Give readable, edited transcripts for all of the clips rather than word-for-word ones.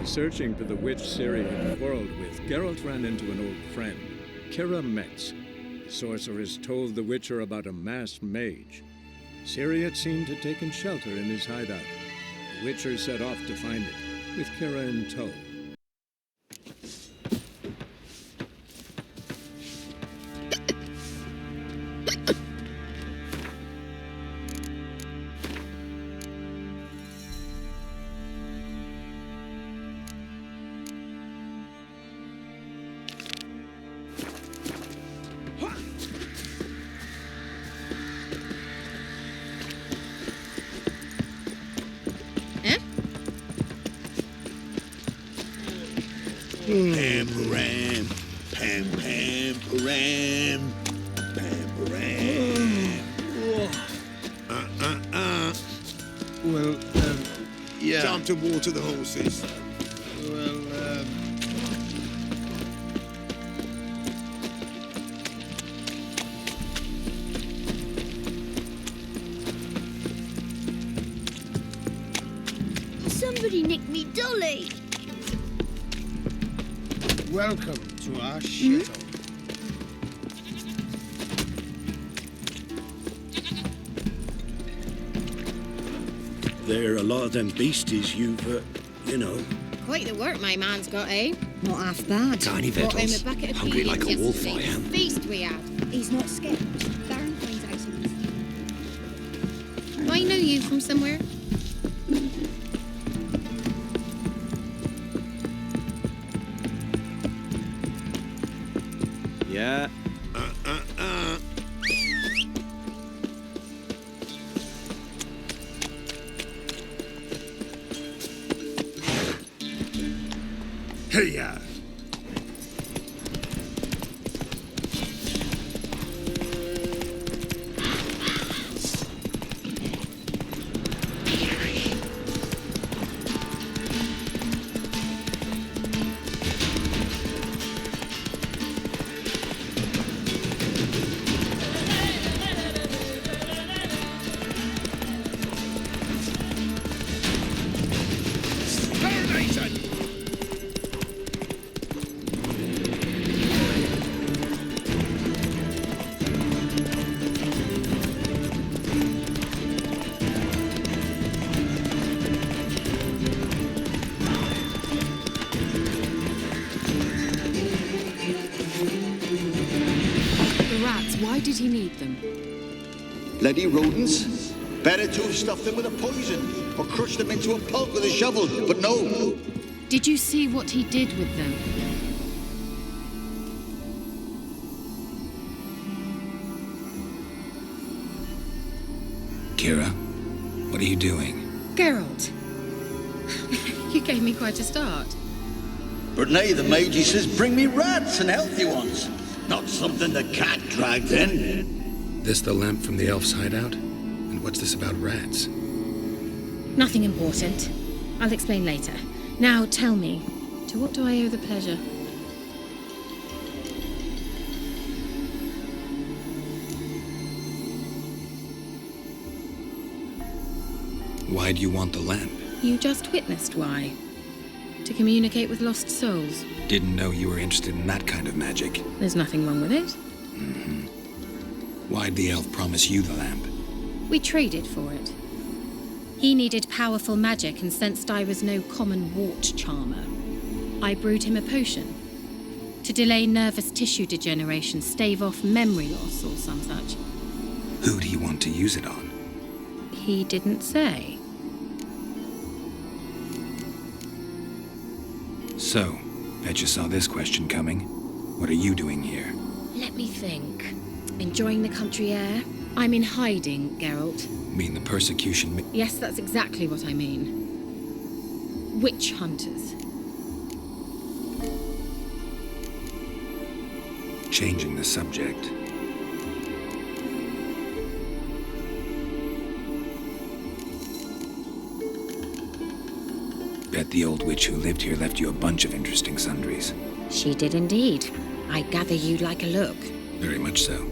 searching for the witch Ciri had quarreled with, Geralt ran into an old friend, Kira Metz. The sorceress told the Witcher about a masked mage. Ciri had seemed to have taken shelter in his hideout. The Witcher set off to find it, with Kira in tow. Pam-param, pam-pam-param, pam-param. Well, yeah. Time to water the horses. Well, Somebody nicked me dolly. welcome to our shithole. There are a lot of them beasties you've, you know. Quite the work my man's got, eh? Not half bad. Tiny Brought home victuals. a bucket of Hungry like a peas wolf, I yesterday. am. Feast we had. He's not scared. Baron finds out Do I know you from somewhere? Yeah. Hey-ya! The rats, why did he need them? Bloody rodents. Better to have stuffed them with a poison or crushed them into a pulp with a shovel, but no. Did you see what he did with them? Kira, what are you doing? Geralt. You gave me quite a start. But nay, the mage, he says, bring me rats and healthy ones. Not something the cat dragged in. This the lamp from the elf's hideout? And what's this about rats? Nothing important. I'll explain later. Now tell me, to what do I owe the pleasure? Why do you want the lamp? You just witnessed why. To communicate with lost souls. Didn't know you were interested in that kind of magic. There's nothing wrong with it. Why'd the elf promise you the lamp? We traded for it. He needed powerful magic and sensed I was no common wart charmer. I brewed him a potion. To delay nervous tissue degeneration, stave off memory loss or some such. Who do you want to use it on? He didn't say. So, bet you saw this question coming. What are you doing here? Let me think. Enjoying the country air? I'm in hiding, Geralt. Mean the persecution Yes, that's exactly what I mean. Witch hunters. changing the subject. Bet the old witch who lived here left you a bunch of interesting sundries. She did indeed. I gather you'd like a look. Very much so.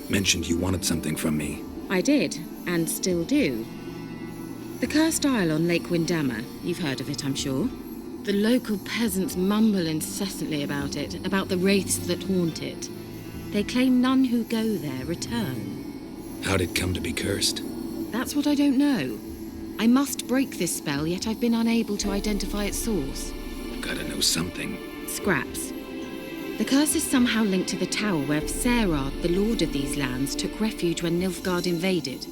Mentioned you wanted something from me. I did, and still do. The cursed isle on Lake Windammer. You've heard of it, I'm sure. The local peasants mumble incessantly about it, about the wraiths that haunt it. They claim none who go there return. How'd it come to be cursed? That's what I don't know. I must break this spell, yet I've been unable to identify its source. Gotta know something. Scraps. The curse is somehow linked to the tower where Serad, the lord of these lands, took refuge when Nilfgaard invaded.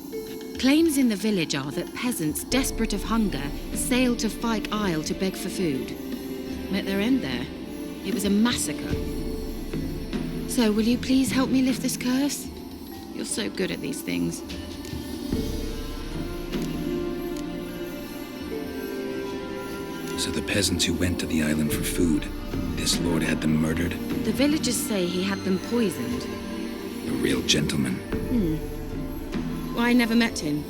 Claims in the village are that peasants, desperate of hunger, sailed to Fyke Isle to beg for food. Met their end there. It was a massacre. So, will you please help me lift this curse? You're so good at these things. So the peasants who went to the island for food, this lord had them murdered? The villagers say he had them poisoned. A real gentleman. Well, I never met him.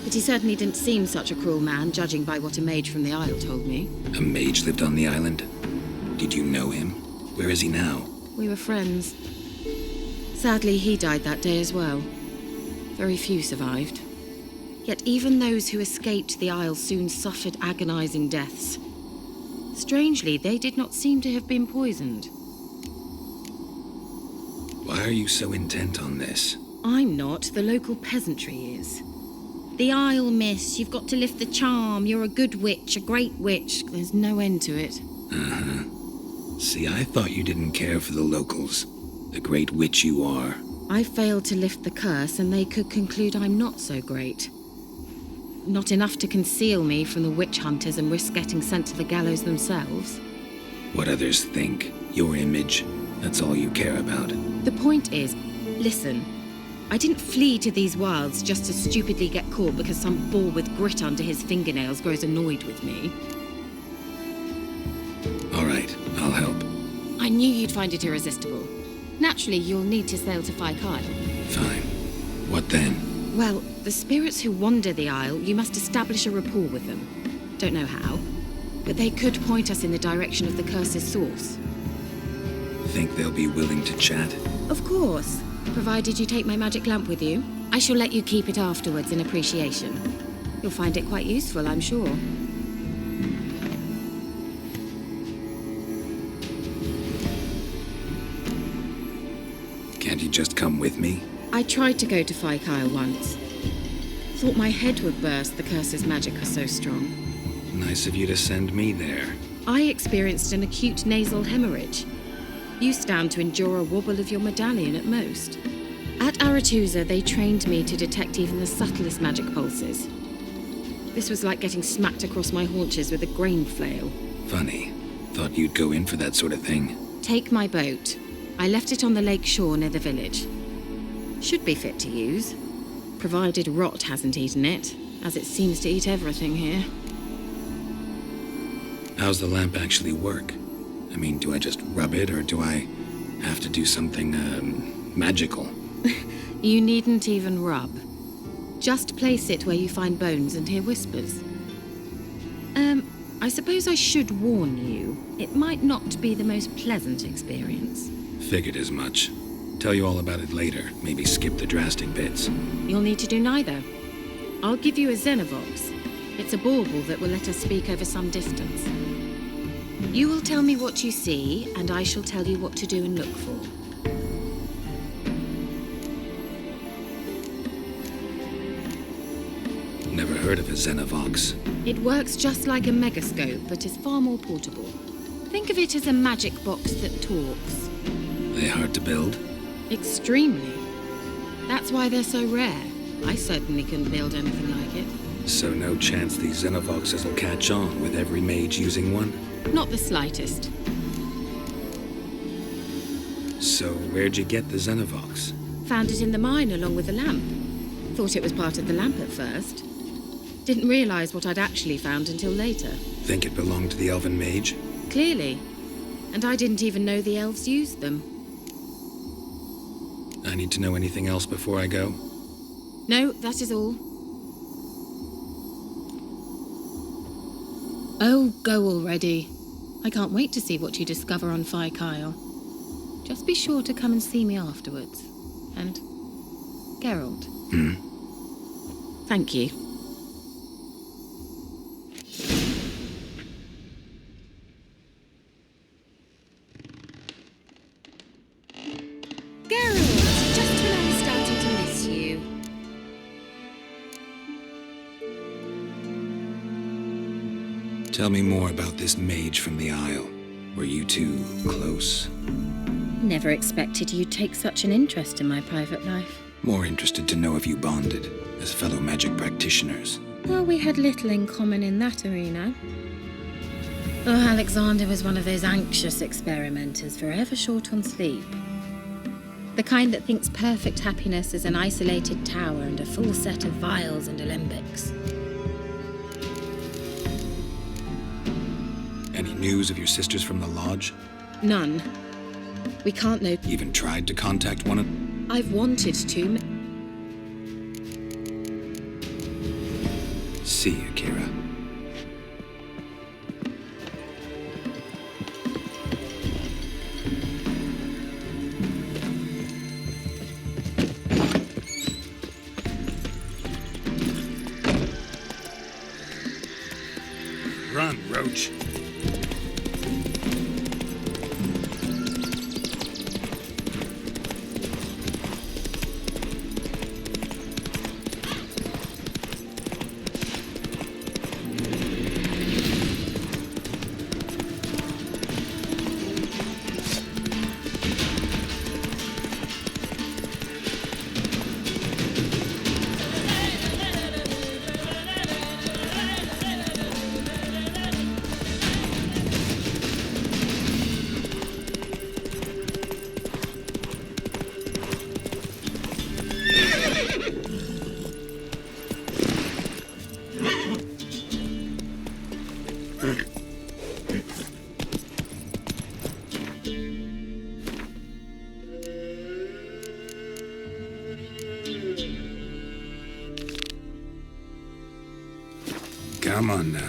But he certainly didn't seem such a cruel man, judging by what a mage from the Isle told me. A mage lived on the island? Did you know him? Where is he now? We were friends. Sadly, he died that day as well. Very few survived. Yet even those who escaped the Isle soon suffered agonizing deaths. Strangely, they did not seem to have been poisoned. Why are you so intent on this? I'm not. The local peasantry is. The Isle, miss. You've got to lift the charm. You're a good witch, a great witch. There's no end to it. Uh-huh. See, I thought you didn't care for the locals. The great witch you are. I failed to lift the curse, and they could conclude I'm not so great. Not enough to conceal me from the witch hunters and risk getting sent to the gallows themselves. What others think, your image, that's all you care about. The point is, listen, I didn't flee to these wilds just to stupidly get caught because some boar with grit under his fingernails grows annoyed with me. All right, I'll help. I knew you'd find it irresistible. Naturally, you'll need to sail to Fyke Isle. Fine. What then? Well, the spirits who wander the Isle, you must establish a rapport with them. Don't know how, but they could point us in the direction of the curse's source. Think they'll be willing to chat? Of course, provided you take my magic lamp with you. I shall let you keep it afterwards in appreciation. You'll find it quite useful, I'm sure. Can't you just come with me? I tried to go to Fyke Isle once. Thought my head would burst, the curse's magic was so strong. Nice of you to send me there. I experienced an acute nasal hemorrhage. You stand to endure a wobble of your medallion at most. At Aretusa, they trained me to detect even the subtlest magic pulses. This was like getting smacked across my haunches with a grain flail. Funny. Thought you'd go in for that sort of thing. Take my boat. I left it on the lake shore near the village. Should be fit to use, provided rot hasn't eaten it, as it seems to eat everything here. How's the lamp actually work? I mean, do I just rub it, or do I have to do something, magical? You needn't even rub. Just place it where you find bones and hear whispers. I suppose I should warn you, it might not be the most pleasant experience. Figured as much. Tell you all about it later. Maybe skip the drastic bits. You'll need to do neither. I'll give you a Xenovox. It's a bauble that will let us speak over some distance. You will tell me what you see, and I shall tell you what to do and look for. Never heard of a Xenovox. It works just like a megascope, but is far more portable. Think of it as a magic box that talks. They hard to build? Extremely. That's why they're so rare. I certainly couldn't build anything like it. So no chance these Xenovoxes will catch on with every mage using one? Not the slightest. So where'd you get the Xenovox? Found it in the mine along with the lamp. Thought it was part of the lamp at first. Didn't realize what I'd actually found until later. Think it belonged to the elven mage? Clearly. And I didn't even know the elves used them. I need to know anything else before I go? No, that is all. Oh, go already. I can't wait to see what you discover on Phi Kyle. Just be sure to come and see me afterwards. And Geralt. Thank you. Geralt, just when I was starting to miss you. Tell me more about this mage from the Isle. Were you two close? Never expected you'd take such an interest in my private life. More interested to know if you bonded as fellow magic practitioners. Well, we had little in common in that arena. Oh, Alexander was one of those anxious experimenters, forever short on sleep. The kind that thinks perfect happiness is an isolated tower and a full set of vials and alembics. Any news of your sisters from the lodge? None. We can't know. Even tried to contact one of... I've wanted to. See you, Kira. Run, Roach. Come on now.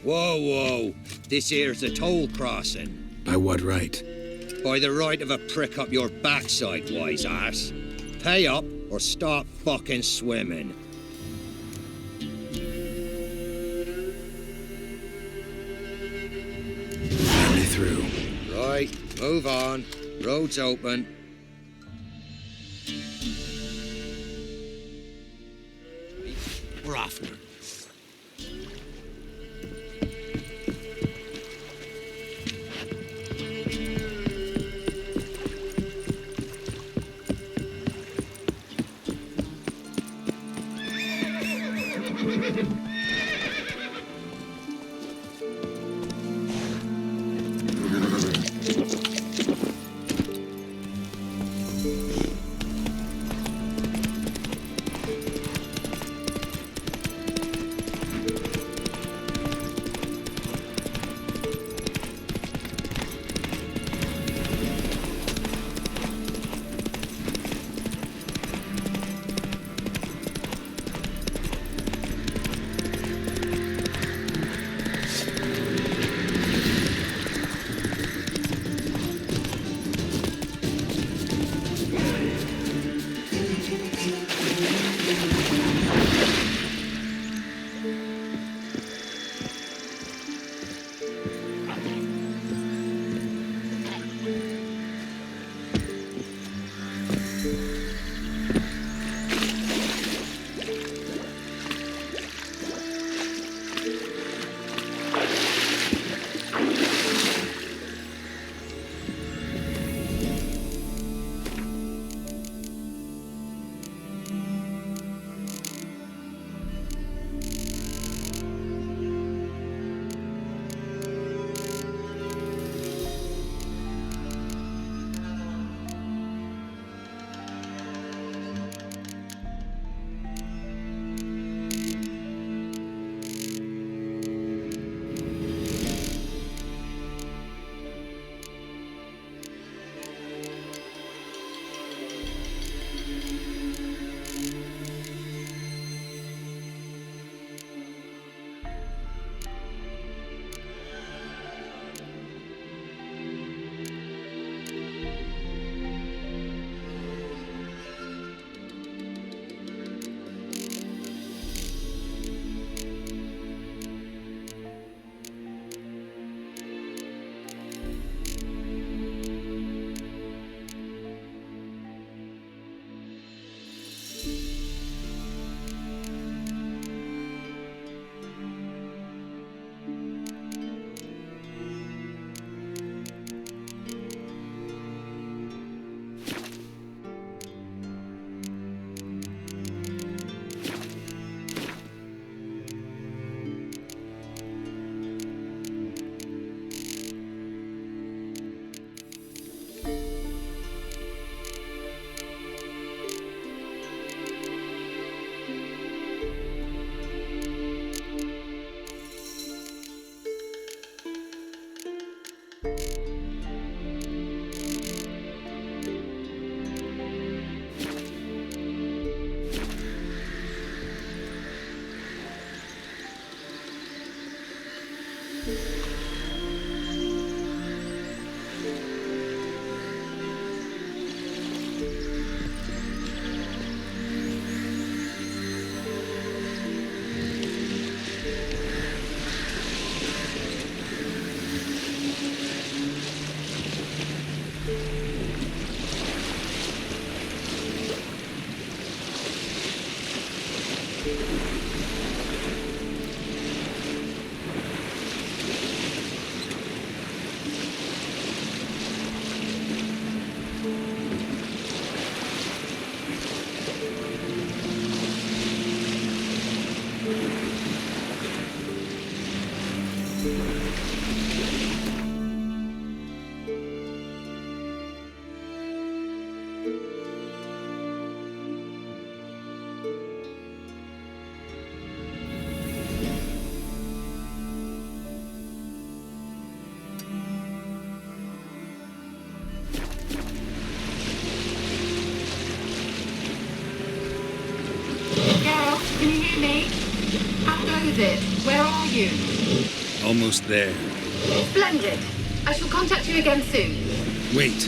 Whoa. This here's a toll crossing. By what right? By the right of a prick up your backside, wise ass. Pay up or stop fucking swimming. Let me through. Right, move on. Road's open. We're off now. Can you hear me? How goes it? Where are you? Almost there. Splendid. I shall contact you again soon. Wait,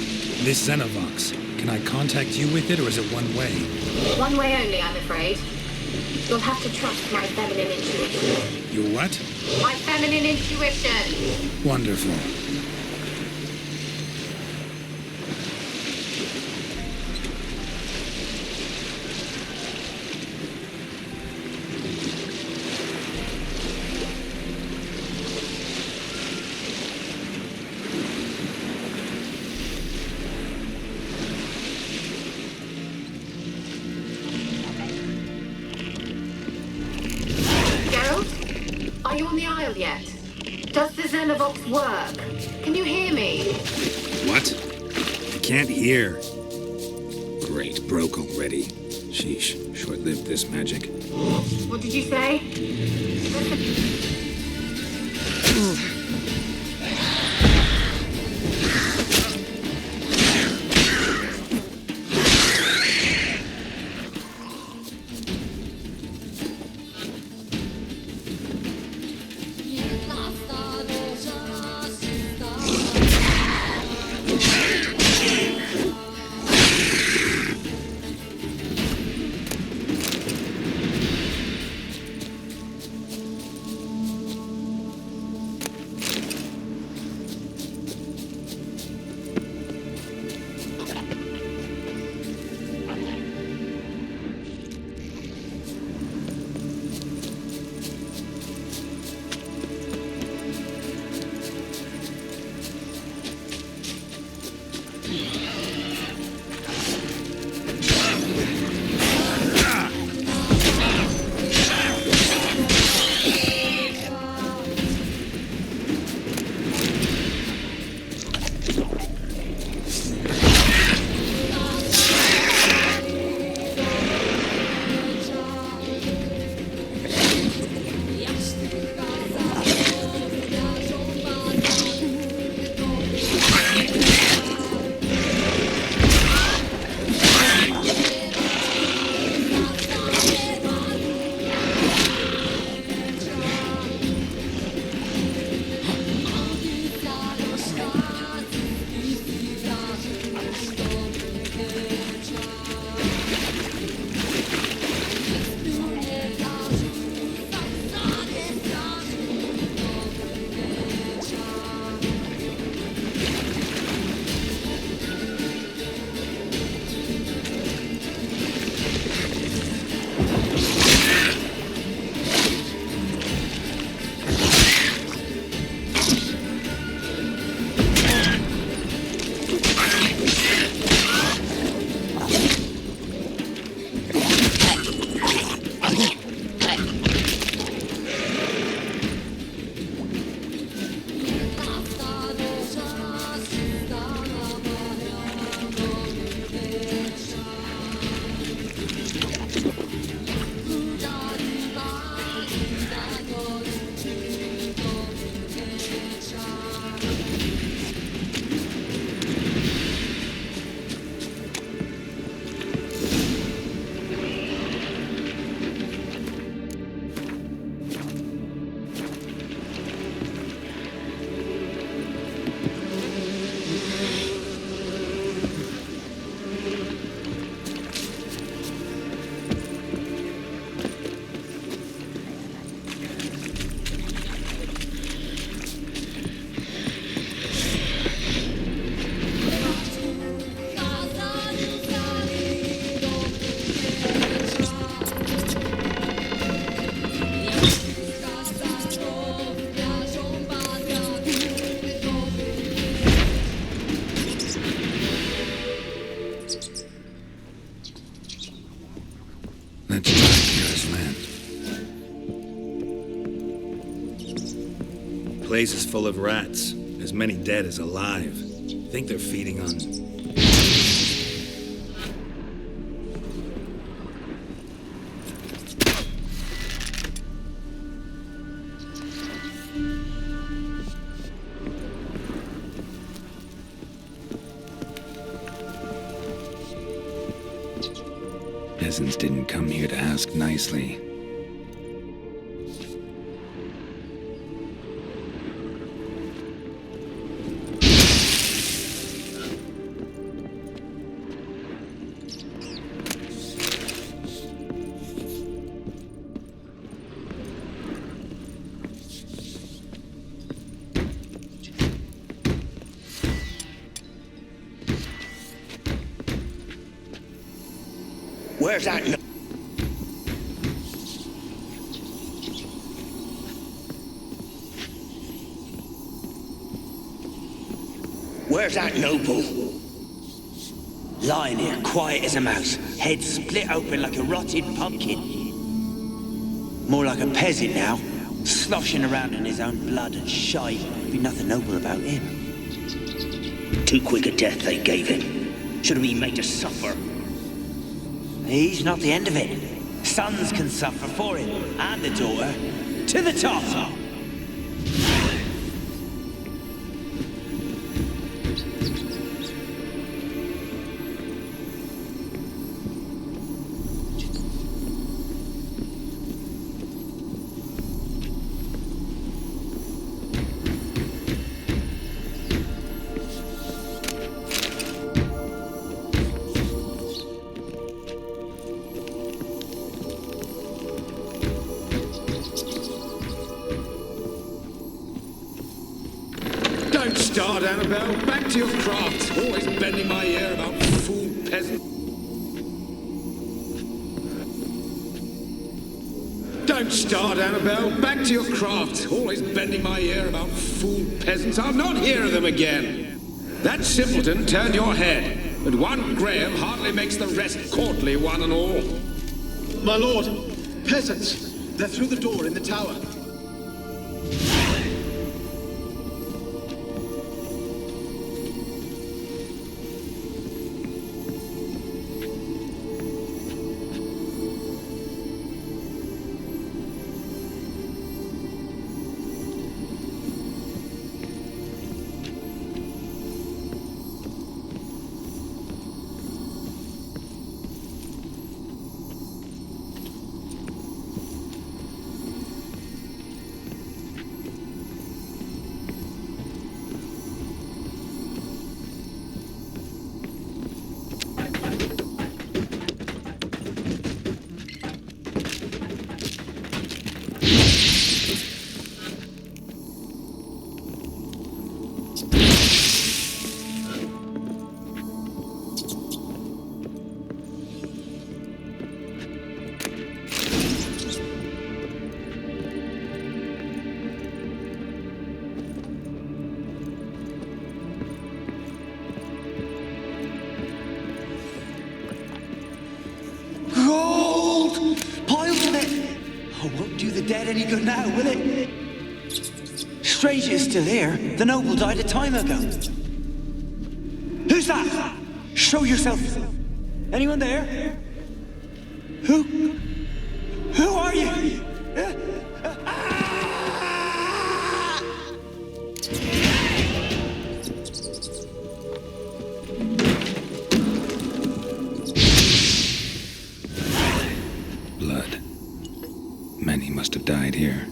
this Xenovox. Can I contact you with it, or is it one way? One way only, I'm afraid. You'll have to trust my feminine intuition. Your what? My feminine intuition. Wonderful. Are you on the Isle yet? Does the Xenovox work? Can you hear me? What? I can't hear. Great, broke already. Sheesh, short-lived this magic. What did you say? place is full of rats. As many dead as alive. Think they're feeding on... Peasants didn't come here to ask nicely. Where's that? Where's that noble? Lying here, quiet as a mouse, head split open like a rotted pumpkin. More like a peasant now, sloshing around in his own blood and shite. Be nothing noble about him. Too quick a death they gave him. Should have been made to suffer. He's not the end of it. Sons can suffer for him, and the daughter. To the top! Don't start, Annabelle. Back to your craft. Always bending my ear about fool peasants. Don't start, Annabelle. Back to your craft. Always bending my ear about fool peasants. I'll not hear of them again. That simpleton turned your head, but one Graham hardly makes the rest courtly, one and all. My lord, peasants. They're through the door in the tower. Dead any good now, will it? Strange it's still here. The noble died a time ago. Who's that? Show yourself. Anyone there? Who are you? Blood. Many must have died here.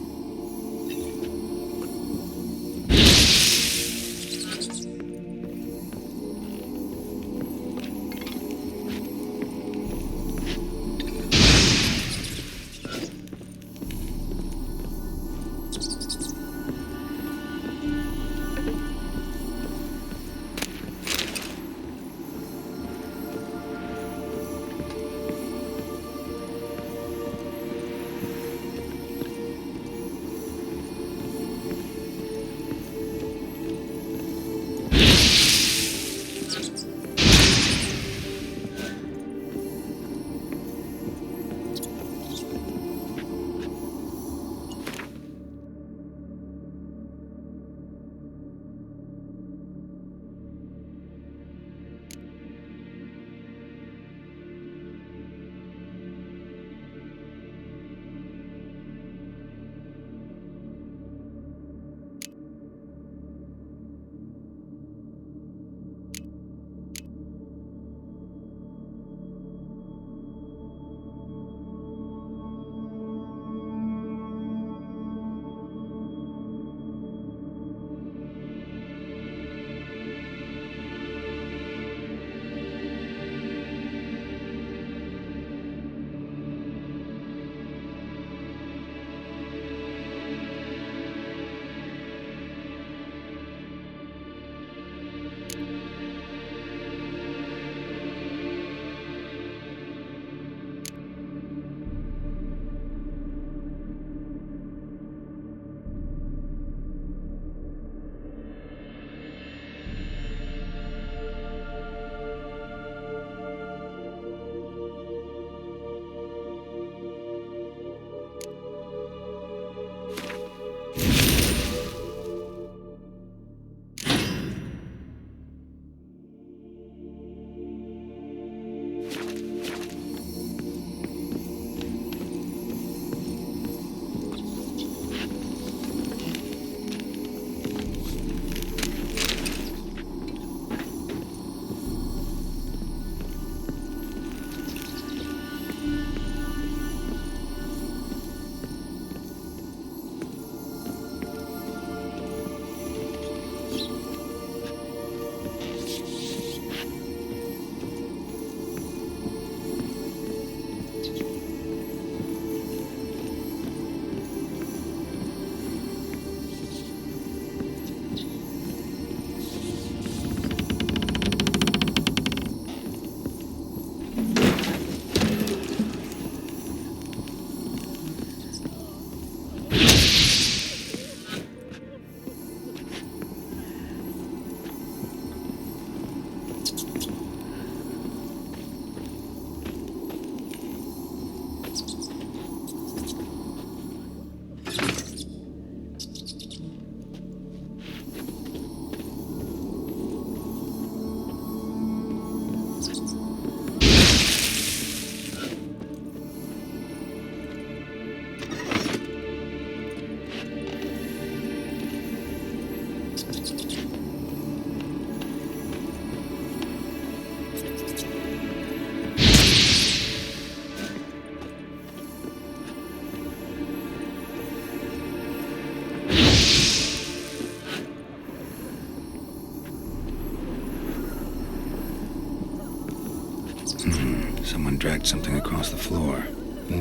Someone dragged something across the floor.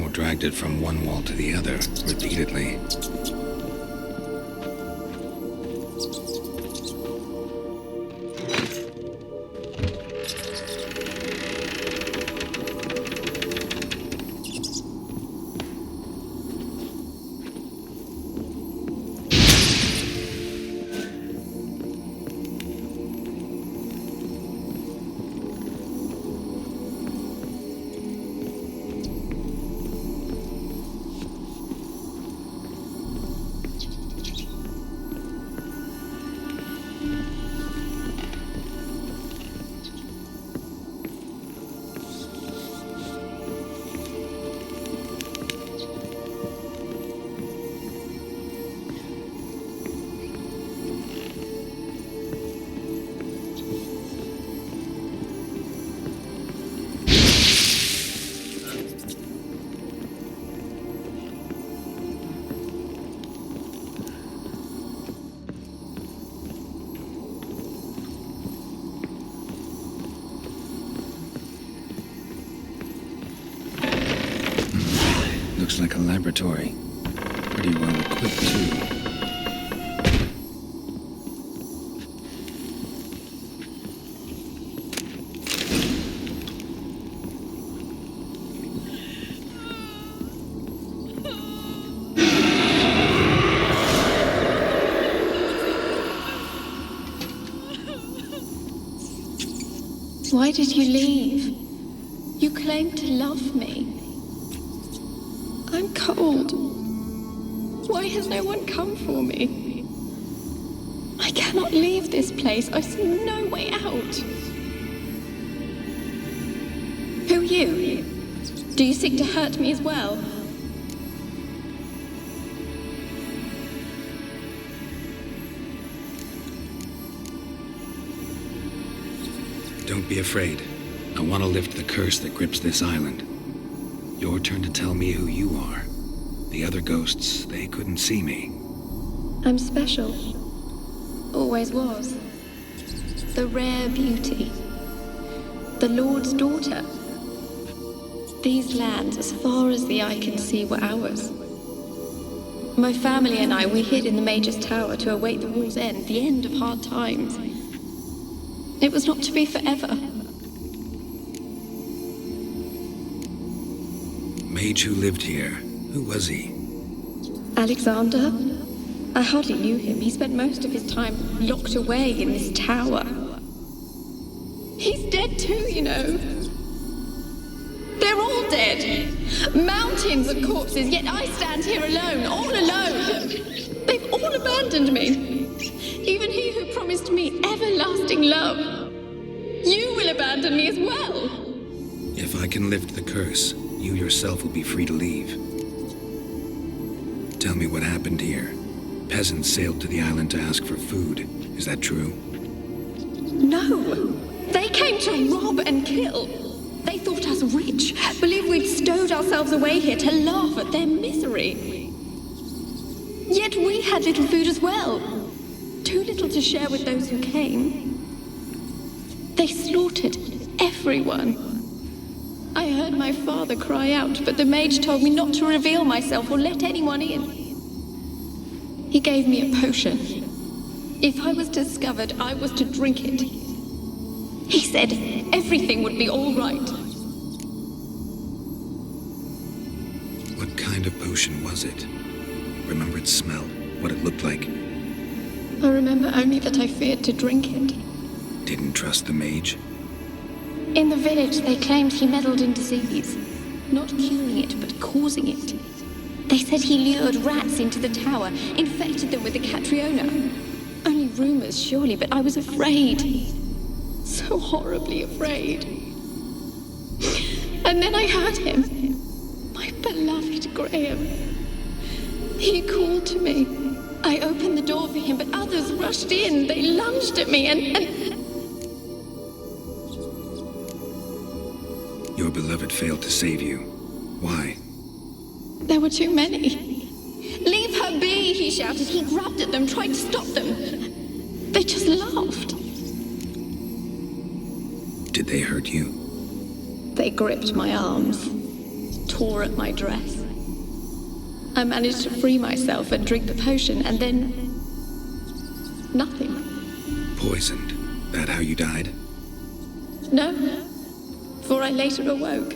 Or dragged it from one wall to the other, repeatedly. Looks like a laboratory. Pretty well equipped, too. Why did you leave? You claimed to love me. I'm cold. Why has no one come for me? I cannot leave this place. I see no way out. Who are you? Do you seek to hurt me as well? Don't be afraid. I want to lift the curse that grips this island. Your turn to tell me who you are. The other ghosts, they couldn't see me. I'm special. Always was. The rare beauty. The Lord's daughter. These lands, as far as the eye can see, were ours. My family and I, we hid in the Major's Tower to await the war's end, the end of hard times. It was not to be forever. Mage who lived here. Who was he? Alexander? I hardly knew him. He spent most of his time locked away in this tower. He's dead too, you know. They're all dead. Mountains of corpses, yet I stand here alone, all alone. They've all abandoned me. Even he who promised me everlasting love. You will abandon me as well. If I can lift the curse, you yourself will be free to leave. Tell me what happened here. Peasants sailed to the island to ask for food. Is that true? No. They came to rob and kill. They thought us rich, believed we'd stowed ourselves away here to laugh at their misery. Yet we had little food as well. Too little to share with those who came. They slaughtered everyone. I heard my father cry out, but the mage told me not to reveal myself or let anyone in. He gave me a potion. If I was discovered, I was to drink it. He said everything would be all right. What kind of potion was it? Remember its smell? What it looked like? I remember only that I feared to drink it. Didn't trust the mage? In the village, they claimed he meddled in disease. Not curing it, but causing it. They said he lured rats into the tower, infected them with the Catriona. Only rumors, surely, but I was afraid. So horribly afraid. And then I heard him. My beloved Graham. He called to me. I opened the door for him, but others rushed in. They lunged at me and... Your beloved failed to save you. Why? There were too many. Leave her be, he shouted. He grabbed at them, tried to stop them. They just laughed. Did they hurt you? They gripped my arms, tore at my dress. I managed to free myself and drink the potion, and then... nothing. Poisoned? That how you died? No, for I later awoke.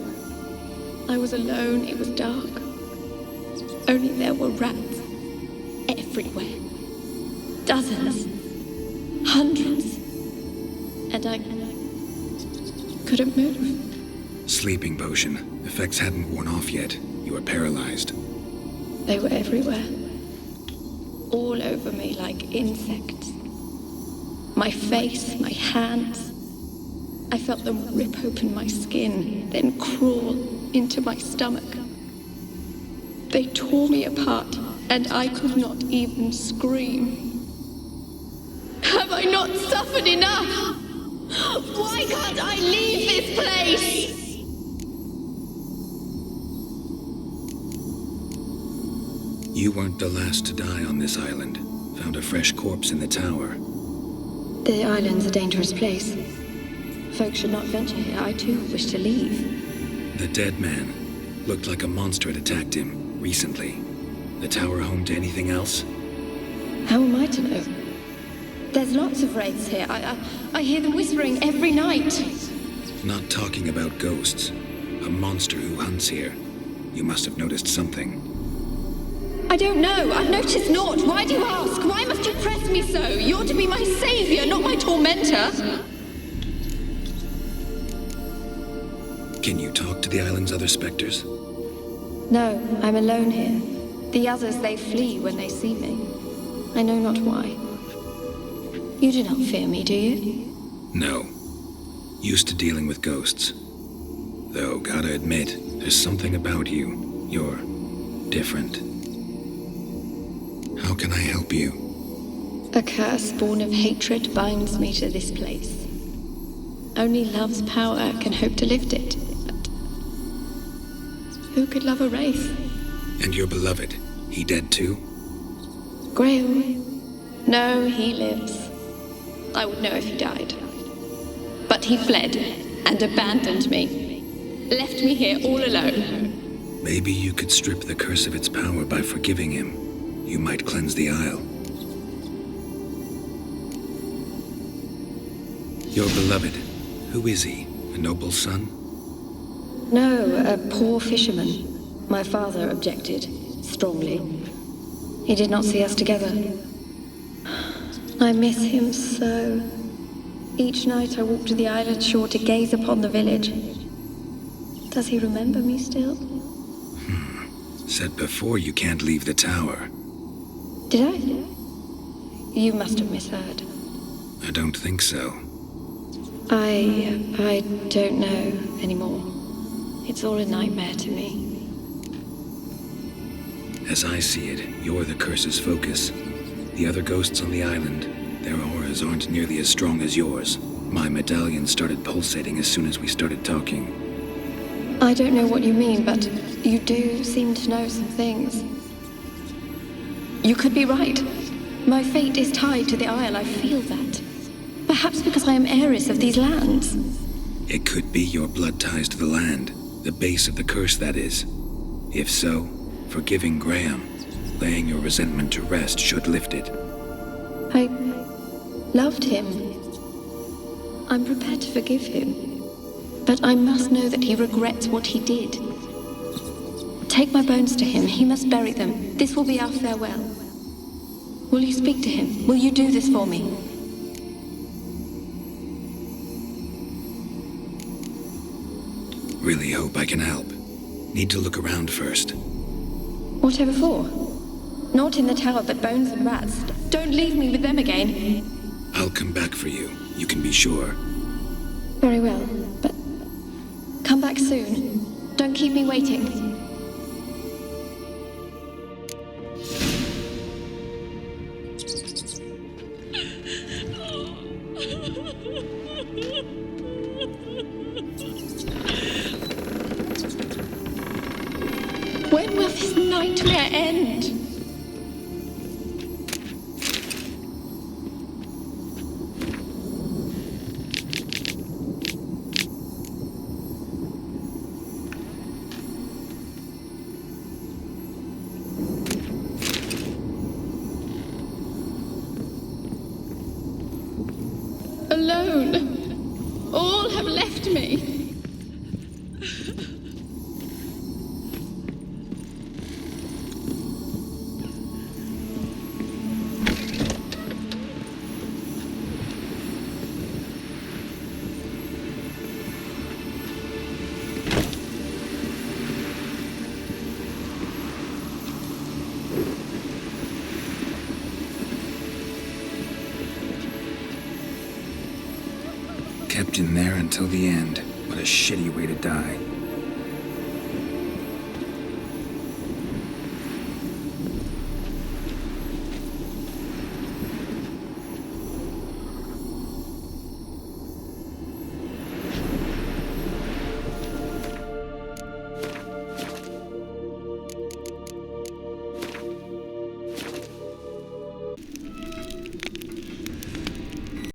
I was alone, it was dark. Only there were rats everywhere. Dozens. Hundreds. And I couldn't move. Sleeping potion. Effects hadn't worn off yet. You were paralyzed. They were everywhere. All over me like insects. My face, my hands. I felt them rip open my skin, then crawl into my stomach. They tore me apart, and I could not even scream. Have I not suffered enough? Why can't I leave this place? You weren't the last to die on this island. Found a fresh corpse in the tower. The island's a dangerous place. Folks should not venture here. I too wish to leave. The dead man. Looked like a monster had attacked him, recently. The tower home to anything else? How am I to know? There's lots of wraiths here. I hear them whispering every night. Not talking about ghosts. A monster who hunts here. You must have noticed something. I don't know. I've noticed naught. Why do you ask? Why must you press me so? You're to be my savior, not my tormentor. Can you talk to the island's other specters? No, I'm alone here. The others, they flee when they see me. I know not why. You do not fear me, do you? No. Used to dealing with ghosts. Though, gotta admit, there's something about you. You're different. How can I help you? A curse born of hatred binds me to this place. Only love's power can hope to lift it. But who could love a wraith? And your beloved, he dead too? Grail? No, he lives. I would know if he died. But he fled and abandoned me. Left me here all alone. Maybe you could strip the curse of its power by forgiving him. You might cleanse the isle. Your beloved, who is he? A noble son? No, a poor fisherman. My father objected, strongly. He did not see us together. I miss him so. Each night I walk to the island shore to gaze upon the village. Does he remember me still? Said before you can't leave the tower. Did I? You must have misheard. I don't think so. I don't know anymore. It's all a nightmare to me. As I see it, you're the curse's focus. The other ghosts on the island, their auras aren't nearly as strong as yours. My medallion started pulsating as soon as we started talking. I don't know what you mean, but you do seem to know some things. You could be right. My fate is tied to the Isle, I feel that. Perhaps because I am heiress of these lands. It could be your blood ties to the land, the base of the curse, that is. If so, forgiving Graham, laying your resentment to rest should lift it. I loved him. I'm prepared to forgive him. But I must know that he regrets what he did. Take my bones to him. He must bury them. This will be our farewell. Will you speak to him? Will you do this for me? Really hope I can help. Need to look around first. Whatever for? Not in the tower, but bones and rats. Don't leave me with them again. I'll come back for you. You can be sure. Very well, but come back soon. Don't keep me waiting. When will this nightmare end? alone. All have left me. Kept in there until the end. What a shitty way to die.